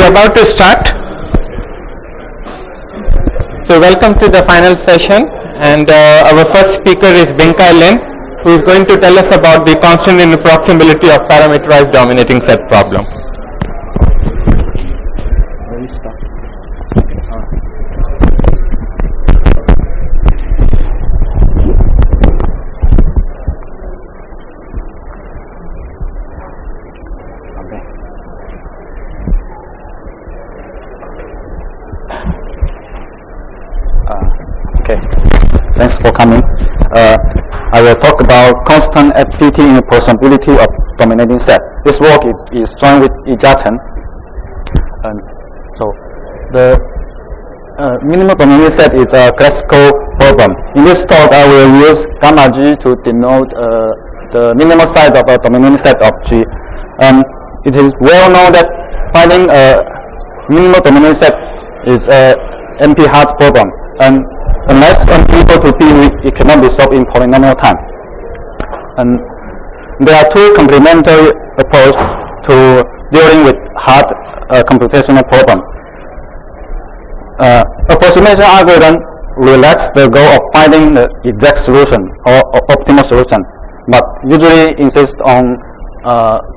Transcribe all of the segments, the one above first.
We're about to start. So welcome to the final session, and our first speaker is Binkai Lin, who is going to tell us about the constant inapproximability of parameterized dominating set problem. Thanks for coming. I will talk about constant FPT inapproximability of dominating set. This work is joined with Ijaten. So the minimal dominating set is a classical problem. In this talk, I will use gamma G to denote the minimal size of a dominating set of G. It is well known that finding a minimal dominating set is a NP-hard problem. Unless n equal to p, it cannot be solved in polynomial time. And there are two complementary approaches to dealing with hard computational problem. Approximation algorithm relaxes the goal of finding the exact solution or optimal solution, but usually insists on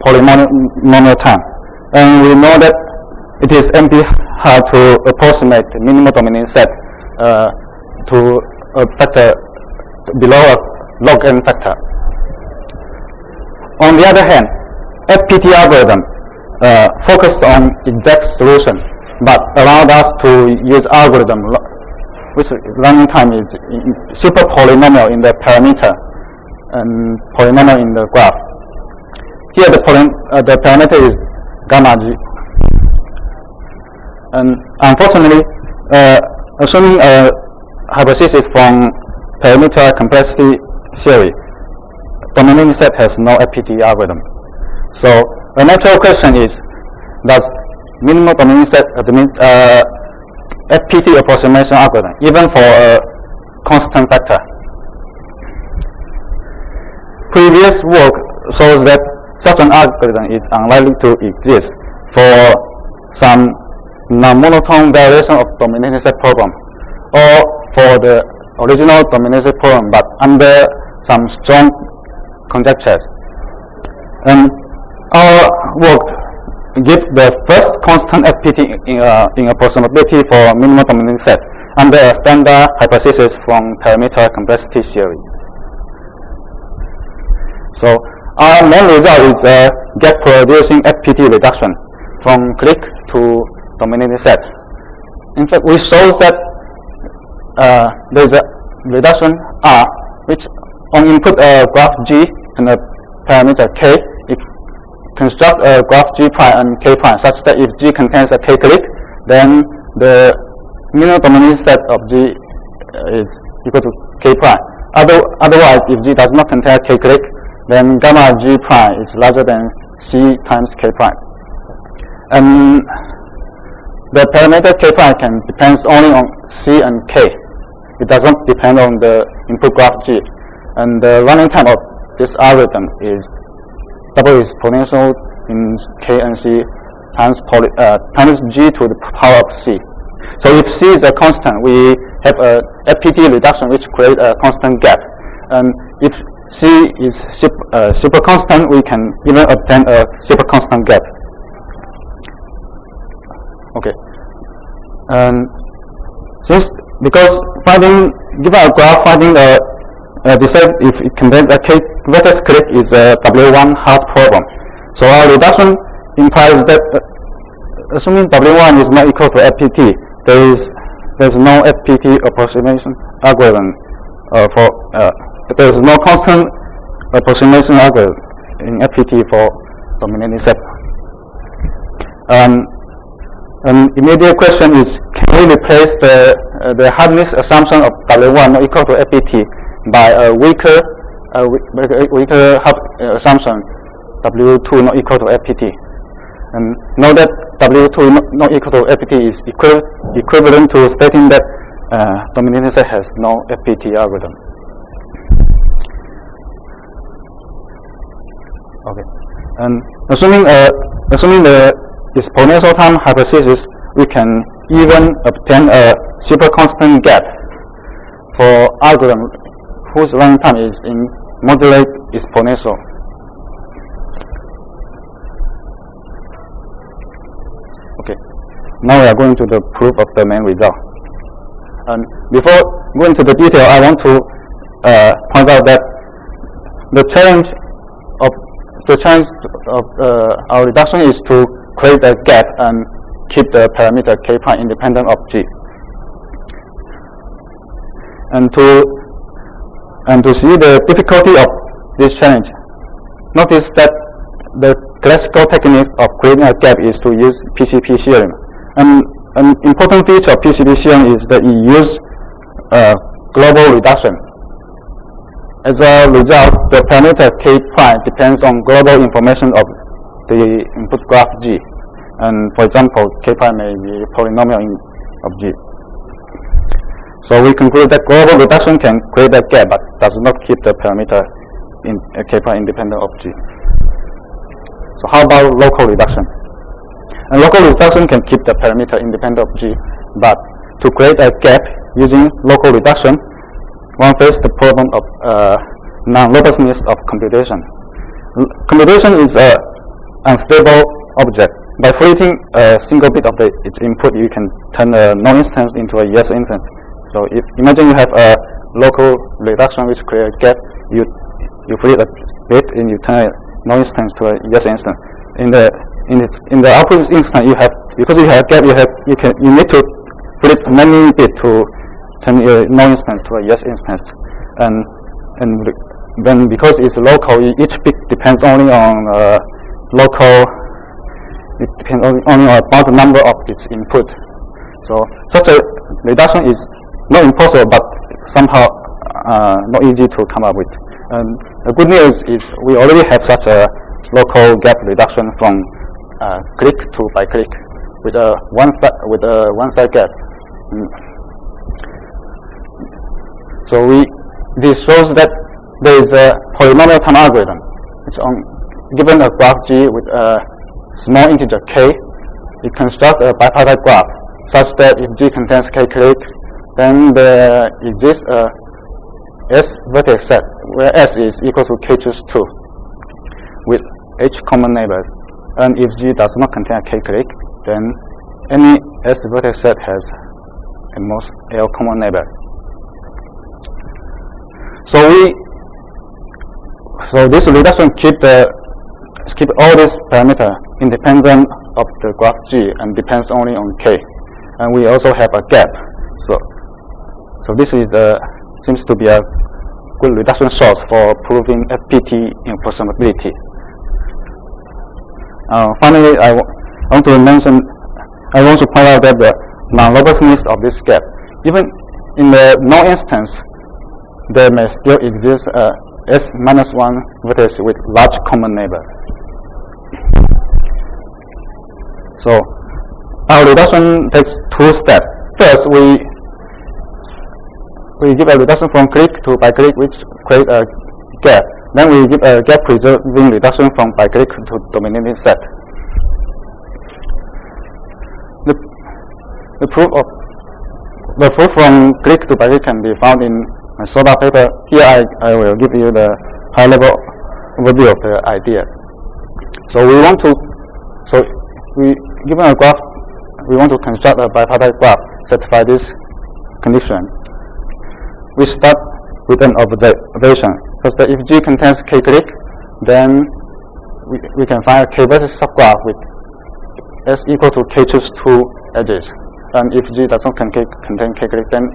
polynomial time. And we know that it is NP-hard to approximate the minimal dominating set to a factor below a log n factor. On the other hand, FPT algorithm focused on exact solution, but allowed us to use algorithm which running time is super polynomial in the parameter and polynomial in the graph. Here the parameter is gamma G. And unfortunately, assuming a hypothesis from parameter complexity theory, dominating set has no FPT algorithm. So a natural question is, does minimal dominating set FPT approximation algorithm even for a constant factor? Previous work shows that such an algorithm is unlikely to exist for some non-monotone variation of dominating set problem, or for the original dominating problem, but under some strong conjectures. And our work gives the first constant FPT in approximability for minimal dominating set under a standard hypothesis from parameter complexity theory. So our main result is a gap-producing FPT reduction from clique to dominating set. In fact, we show that there is a reduction R, which on input a graph G and a parameter K, it constructs a graph G prime and K prime such that if G contains a K clique, then the minimal dominating set of G is equal to K prime. Otherwise, if G does not contain a K clique, then gamma G prime is larger than C times K prime. And the parameter K prime can depends only on C and K. It doesn't depend on the input graph G. And the running time of this algorithm is double exponential in K and C times G to the power of C. So if C is a constant, we have a FPT reduction which creates a constant gap. And if C is super constant, we can even obtain a super constant gap. Okay. And because given a graph, decide if it contains a K vertex clique is a W1 hard problem. So our reduction implies that assuming W1 is not equal to FPT, there's no FPT approximation algorithm there's no constant approximation algorithm in FPT for dominating set. An immediate question is, can we replace the hardness assumption of W1 not equal to FPT by a weaker assumption W2 not equal to FPT? And know that W2 not equal to FPT is equivalent to stating that dominating set has no FPT algorithm. Okay, and assuming the exponential time hypothesis, we can even obtain a super constant gap for algorithm whose running time is in moderate exponential. Okay, now we are going to the proof of the main result. And before going to the detail, I want to point out that the challenge of our reduction is to create a gap and keep the parameter k prime independent of G. And to see the difficulty of this challenge, notice that the classical technique of creating a gap is to use PCP theorem. And an important feature of PCP theorem is that it uses global reduction. As a result, the parameter k prime depends on global information of the input graph G. And for example, k prime may be a polynomial of G. So we conclude that global reduction can create a gap, but does not keep the parameter in k prime independent of G. So how about local reduction? And local reduction can keep the parameter independent of G, but to create a gap using local reduction, one faces the problem of non-robustness of computation. Computation is an unstable object. By fleeting a single bit of its input, you can turn a no-instance into a yes instance. So imagine you have a local reduction which creates a gap. You fleet a bit and you turn a no-instance to a yes instance. In the output instance, because you have a gap, you need to fleet many bits to turn a no-instance to a yes instance. And then because it's local, each bit depends only on it depends only on about the number of its input. So such a reduction is not impossible, but somehow not easy to come up with. And the good news is we already have such a local gap reduction from click to by click with a one side gap. So this shows that there is a polynomial time algorithm. It's given a graph G with a small integer k, it constructs a bipartite graph such that if G contains k click, then there exists a S vertex set where S is equal to k choose 2 with h common neighbors. And if G does not contain a k click, then any S vertex set has at most L common neighbors. So this reduction keep all these parameters independent of the graph G and depends only on k, and we also have a gap. So this is seems to be a good reduction source for proving FPT inapproximability. Finally, I want to point out that the non-robustness of this gap, even in the no instance, there may still exist a S-1 vertex with large common neighbor. So our reduction takes two steps. First, we give a reduction from click to by click, which create a gap. Then we give a gap preserving reduction from by click to dominating set. The proof from click to by click can be found in my soda paper. Here I will give you the high level overview of the idea. So given a graph, we want to construct a bipartite graph, satisfy this condition. We start with an observation. First, if G contains k click, then we can find a k vertex subgraph with S equal to k choose 2 edges. And if G does not contain k click, then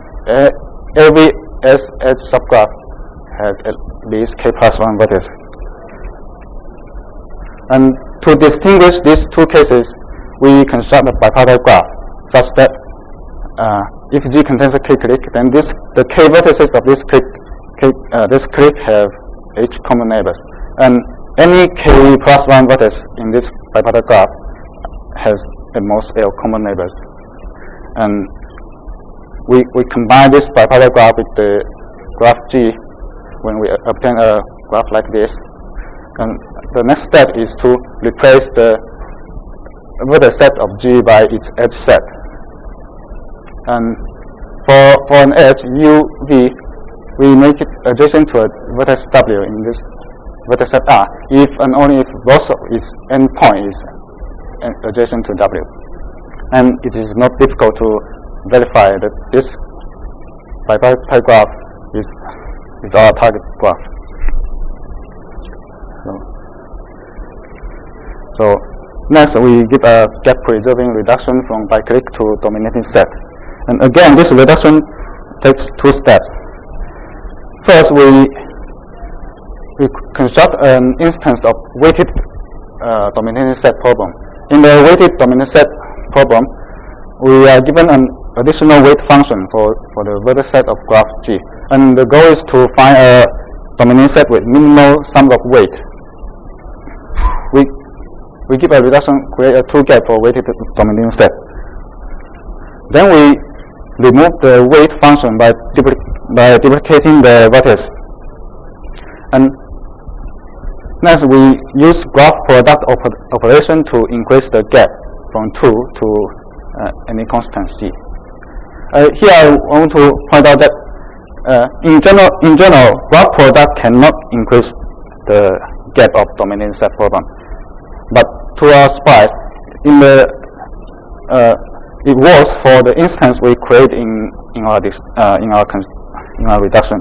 every S edge subgraph has at least k plus 1 vertices. And to distinguish these two cases, we construct a bipartite graph such that if G contains a k click, then the k vertices of this click have h common neighbors, and any k plus 1 vertex in this bipartite graph has at most L common neighbors. And we combine this bipartite graph with the graph G when we obtain a graph like this. And the next step is to replace the vertex set of G by its edge set. And for an edge U, V, we make it adjacent to a vertex W in this vertex set R, if and only if both of its endpoint is adjacent to W. And it is not difficult to verify that this bipartite graph is our target graph. So next, we give a gap-preserving reduction from biclic to dominating set. And again, this reduction takes two steps. First, we construct an instance of weighted dominating set problem. In the weighted dominating set problem, we are given an additional weight function for the vertex set of graph G. And the goal is to find a dominating set with minimal sum of weight. We give a reduction, create a two gap for weighted dominating set. Then we remove the weight function by duplicating the vertex. And next, we use graph product operation to increase the gap from 2 to any constant C. Here I want to point out that in general, graph product cannot increase the gap of dominating set problem. But to our surprise, it works for the instance we create in our reduction.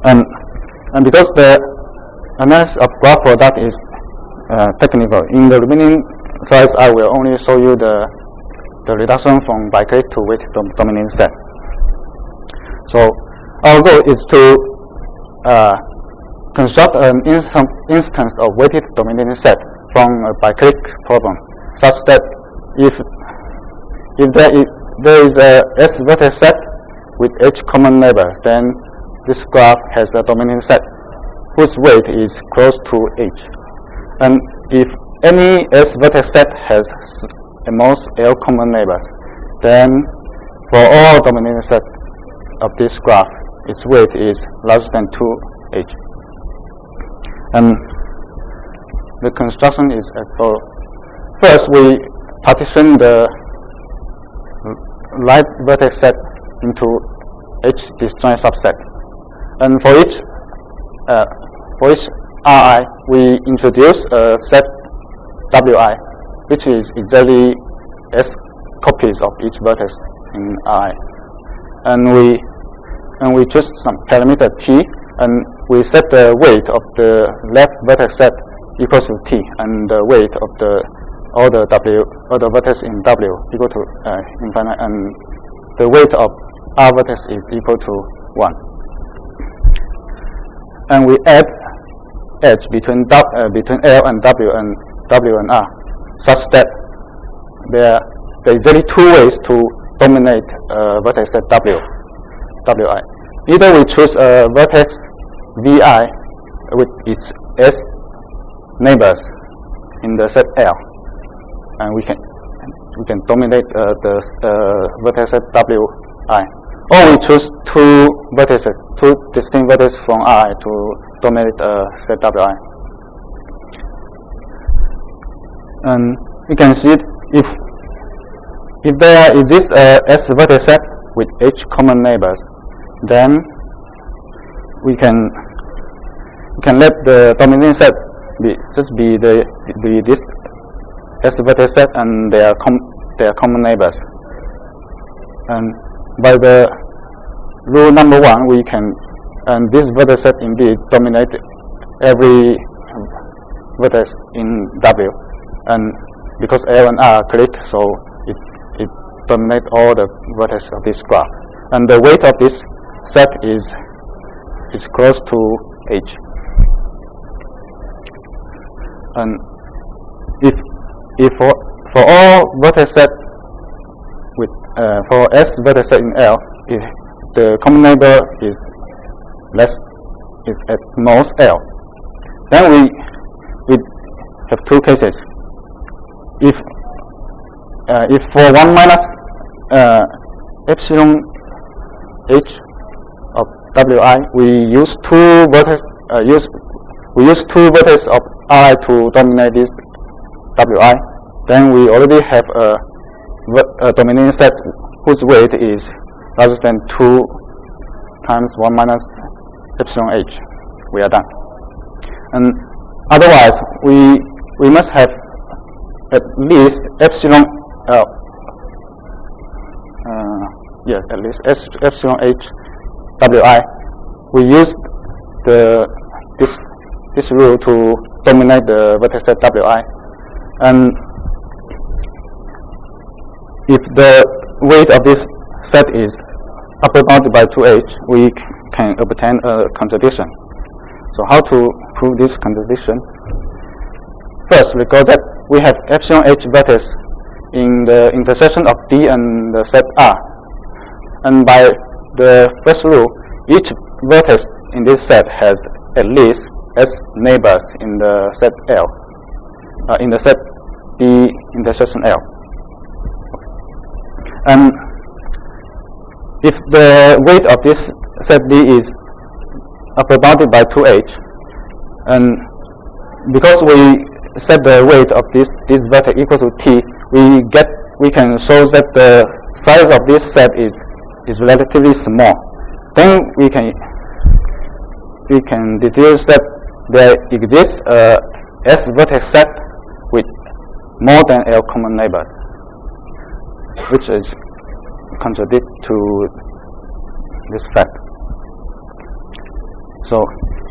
And because the analysis of graph product is technical, in the remaining slides I will only show you the reduction from biclic to weighted dominating set. So our goal is to construct an instance of weighted dominating set from a biclic problem, such that if there is a S vertex set with H common neighbors, then this graph has a dominating set whose weight is close to H. And if any S vertex set has at most L common neighbors, then for all dominating set of this graph, its weight is larger than 2H. And the construction is as follows. First, we partition the right vertex set into H disjoint subset. And for each Ri, we introduce a set Wi, which is exactly S copies of each vertex in Ri. And we choose some parameter T, and we set the weight of the left vertex set equals to T, and the weight of all the vertex in W equal to infinite, and the weight of R vertex is equal to 1. And we add edge between L and W and R, such that there is only two ways to dominate vertex set Wi. Either we choose a vertex Vi with its S neighbors in the set L, and we can dominate the vertex set Wi, or we choose two distinct vertices from I to dominate set Wi. And you can see if there exists a S vertex set with H common neighbors, then we can let the dominating set be this S vertex set and their common neighbors. And by the rule number 1, and this vertex set indeed dominate every vertex in W, and because L and R click, so it dominates all the vertices of this graph, and the weight of this set is close to H. And if for all vertex set with for S vertex set in L, if the common neighbor is at most L, then we have two cases. If for 1 minus epsilon H of Wi, we use two vertices of I to dominate this Wi, then we already have a dominating set whose weight is larger than 2 times 1 minus epsilon h. We are done. And otherwise, we must have at least epsilon at least epsilon h Wi. We use this rule to dominate the vertex set Wi, and if the weight of this set is upper bounded by 2h, we can obtain a contradiction. So how to prove this contradiction? First, recall that we have epsilon h vertex in the intersection of D and the set R. And by the first rule, each vertex in this set has at least S neighbors in the set L, in the set D intersection L. And if the weight of this set D is upper bounded by 2h, and because we set the weight of this vertex equal to T, we can show that the size of this set is relatively small. Then we can deduce that there exists a S vertex set with more than L common neighbors, which is contradict to this fact. So,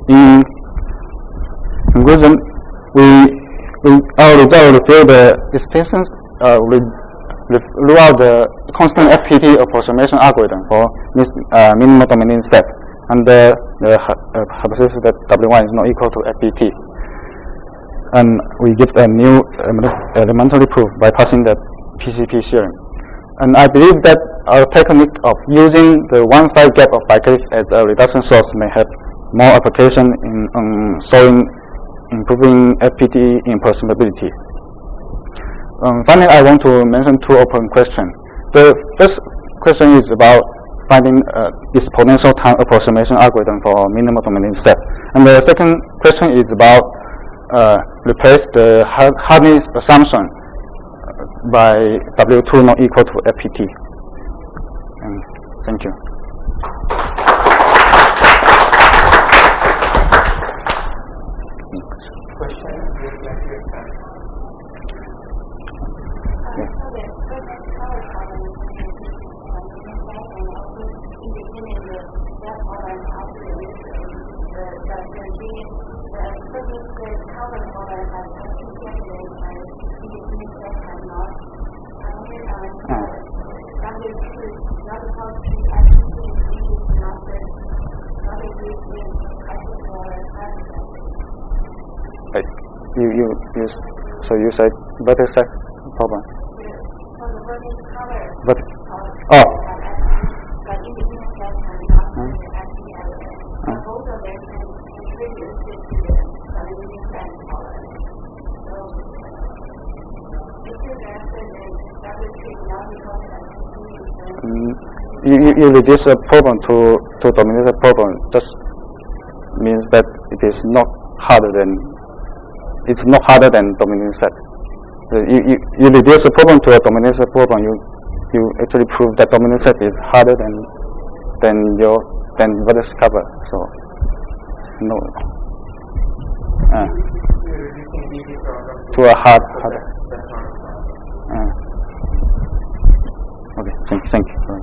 in conclusion, our result reveal the distinctions, rule out the constant FPT approximation algorithm for this minimal dominating set, and the hypothesis that W1 is not equal to FPT. And we give a new elementary proof by passing the PCP theorem. And I believe that our technique of using the one-side gap of biclic as a reduction source may have more application in improving FPT approximability. Finally, I want to mention two open questions. The first question is about finding exponential time approximation algorithm for minimal dominating set. And the second question is about replace the hardness assumption by W2 not equal to FPT. Thank you. So you said vertex set problem. But you reduce a problem to dominate a problem just means that it is not harder than dominating set. You reduce a problem to a dominating set problem, you actually prove that dominating set is harder than vertex cover. So no. To a harder. Okay, thank you.